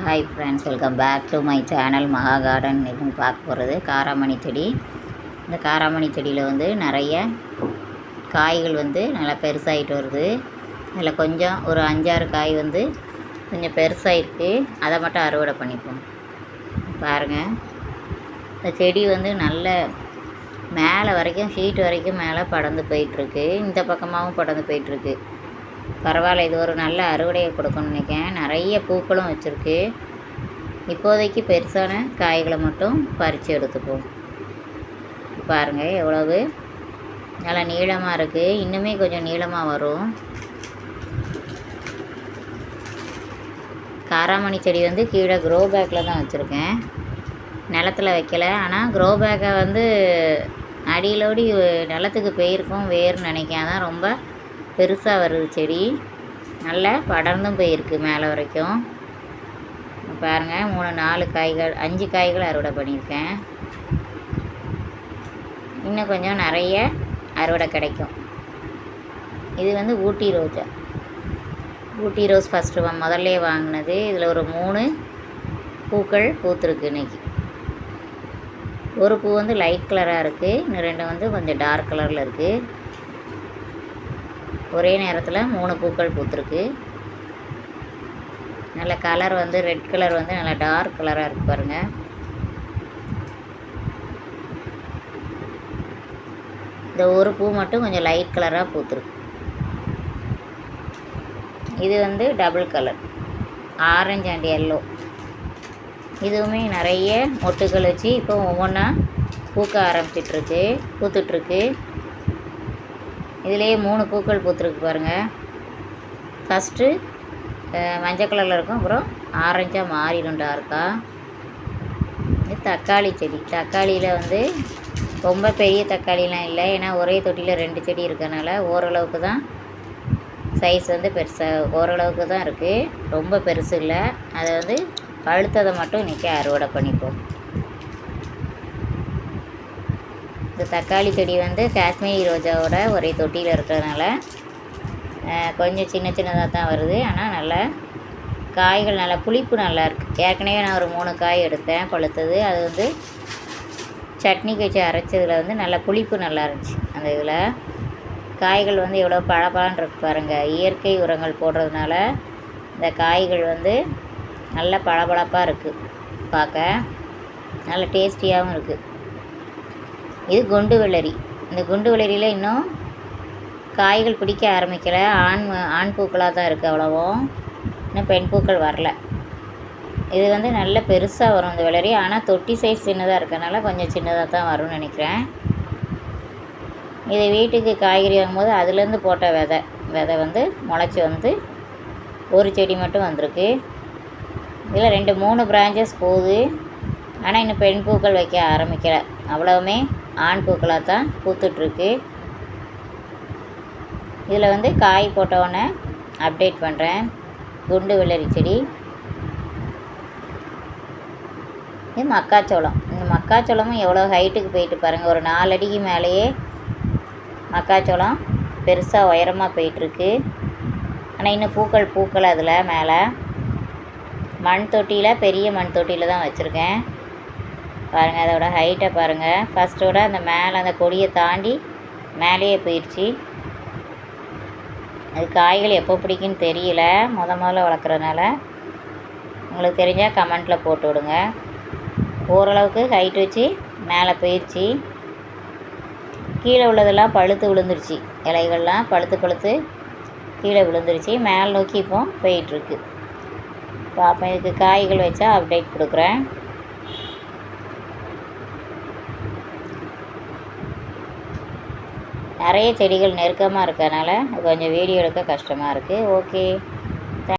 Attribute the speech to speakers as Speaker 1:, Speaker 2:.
Speaker 1: Hi friends, welcome back to my channel Maha garden. இதுவும் பார்க்க போகிறது காராமணி செடி. இந்த காராமணி செடியில் வந்து நிறைய காய்கள் வந்து நல்லா பெருசாகிட்டு வருது. அதில் கொஞ்சம் ஒரு 5-6 காய் வந்து கொஞ்சம் பெருசாகிருக்கு. அதை மட்டும் அறுவடை பண்ணிப்போம். பாருங்கள், இந்த செடி வந்து நல்ல மேலே வரைக்கும் ஷீட் வரைக்கும் மேலே படர்ந்து போயிட்டுருக்கு. இந்த பக்கமாகவும் படர்ந்து போயிட்டுருக்கு. பரவாயில்ல, இது ஒரு நல்ல அறுவடையை கொடுக்கணும்னு நினைக்கிறேன். நிறைய பூக்களும் வச்சுருக்கு. இப்போதைக்கு பெருசான காய்களை மட்டும் பறித்து எடுத்துப்போம். பாருங்கள், எவ்வளவு நல்லா நீளமாக இருக்குது. இன்னுமே கொஞ்சம் நீளமாக வரும். காராமணி செடி வந்து கீழே க்ரோ பேக்கில் தான் வச்சுருக்கேன், நிலத்தில் வைக்கலை. ஆனால் க்ரோ பேக்கை வந்து அடியிலோடி நிலத்துக்கு போயிருக்கும் வேர்னு நினைக்கிறேன். அதான் ரொம்ப பெருசாக வருது செடி. நல்லா படர்ந்தும் போயிருக்கு மேலே வரைக்கும். பாருங்கள், 3-4 காய்கள் 5 காய்கள் அறுவடை பண்ணியிருக்கேன். இன்னும் கொஞ்சம் நிறைய அறுவடை கிடைக்கும். இது வந்து ஊட்டி ரோஜா. ஊட்டி ரோஸ் ஃபஸ்ட்டு முதல்ல வாங்கினது. இதில் ஒரு 3 பூக்கள் பூத்துருக்கு இன்றைக்கி. ஒரு பூ வந்து லைட் கலராக இருக்குது, இன்னும் 2 வந்து கொஞ்சம் டார்க் கலரில் இருக்குது. ஒரே நேரத்தில் 3 பூக்கள் பூத்துருக்கு. நல்ல கலர் வந்து ரெட் கலர் வந்து நல்லா டார்க் கலராக இருக்குது பாருங்கள். இந்த ஒரு பூ மட்டும் கொஞ்சம் லைட் கலராக பூத்துருக்கு. இது வந்து double colour, orange and yellow. இதுவுமே நிறைய மொட்டுகள் வச்சு இப்போ ஒவ்வொன்றா பூக்க ஆரம்பிச்சிட்ருக்கு, பூத்துட்ருக்கு. இதிலேயே 3 பூக்கள் பூத்துருக்கு பாருங்கள். ஃபஸ்ட்டு மஞ்சள் கலரில் இருக்கும், அப்புறம் ஆரஞ்சாக மாறிடும் டார்க்காக. இது தக்காளி செடி. தக்காளியில் வந்து ரொம்ப பெரிய தக்காளிலாம் இல்லை, ஏன்னா ஒரே தொட்டியில் 2 செடி இருக்கிறனால ஓரளவுக்கு தான் சைஸ் வந்து பெருசாக ஓரளவுக்கு தான் இருக்குது, ரொம்ப பெருசு இல்லை. அதை வந்து பழுத்ததை மட்டும் இன்றைக்கி அறுவடை பண்ணிப்போம். இந்த தக்காளி செடி வந்து காஷ்மீரி ரோஜாவோட ஒரே தொட்டியில் இருக்கிறதுனால கொஞ்சம் சின்ன சின்னதாக தான் வருது. ஆனால் நல்லா காய்கள் நல்லா புளிப்பு நல்லா இருக்குது. ஏற்கனவே நான் ஒரு 3 காய் எடுத்தேன் பழுத்தது. அது வந்து சட்னிக்கு வச்சு அரைச்சதில் வந்து நல்லா புளிப்பு நல்லா இருந்துச்சு. அந்த இதில் காய்கள் வந்து எவ்வளோ பழப்பழன்னு இருக்கு பாருங்கள். இயற்கை உரங்கள் போடுறதுனால இந்த காய்கள் வந்து நல்ல பளபளப்பாக இருக்குது, பார்க்க நல்ல டேஸ்டியாகவும் இருக்குது. இது குண்டு வெள்ளரி. இந்த குண்டு வெள்ளரியில் இன்னும் காய்கள் பிடிக்க ஆரம்பிக்கலை. ஆண் பூக்களாக தான் இருக்குது, அவ்வளவும் இன்னும் பெண் பூக்கள் வரல. இது வந்து நல்ல பெருசாக வரும் இந்த வெள்ளரி. ஆனால் தொட்டி சைஸ் சின்னதாக இருக்கிறதுனால கொஞ்சம் சின்னதாக தான் வரும்னு நினைக்கிறேன். இதை வீட்டுக்கு காய்கறி வாங்கும்போது அதுலேருந்து போட்ட விதை வந்து முளைச்சி வந்து ஒரு செடி மட்டும் வந்திருக்கு. இதில் 2-3 பிரான்ச்சஸ் போகுது. ஆனால் இன்னும் பெண் பூக்கள் வைக்க ஆரம்பிக்கலை, அவ்வளவுமே ஆண் பூக்களாக தான் பூத்துட்ருக்கு. இதில் வந்து காய் போட்டவுடனே அப்டேட் பண்ணுறேன். குண்டு வெள்ளரி செடி. இது மக்காச்சோளம். இந்த மக்காச்சோளமும் எவ்வளோ ஹைட்டுக்கு போயிட்டு பாருங்கள். ஒரு 4 அடிக்கு மேலேயே மக்காச்சோளம் பெருசாக உயரமாக போயிட்டுருக்கு. ஆனால் இன்னும் பூக்கள் அதில் மேலே மண் தொட்டியில், பெரிய மண் தொட்டியில் தான் வச்சுருக்கேன். பாருங்கள், அதோட ஹைட்டை பாருங்கள். ஃபஸ்ட்டோட அந்த மேலே அந்த கொடியை தாண்டி மேலேயே போயிடுச்சு. அது காய்கள் எப்போ பிடிக்குன்னு தெரியல, முதல்ல வளர்க்குறதுனால. உங்களுக்கு தெரிஞ்சால் கமெண்ட்டில் போட்டு விடுங்க. ஓரளவுக்கு ஹைட் வச்சு மேலே போயிடுச்சு. கீழே உள்ளதெல்லாம் பழுத்து விழுந்துருச்சு. இலைகள்லாம் பழுத்து கீழே விழுந்துருச்சு. மேலே நோக்கி இப்போ போயிட்டுருக்கு. பார்ப்பேன், இதுக்கு காய்கள் வச்சா அப்டேட் கொடுக்குறேன். நிறைய செடிகள் நெருக்கமாக இருக்கிறதுனால கொஞ்சம் வீடியோ எடுக்க கஷ்டமாக இருக்குது. ஓகே.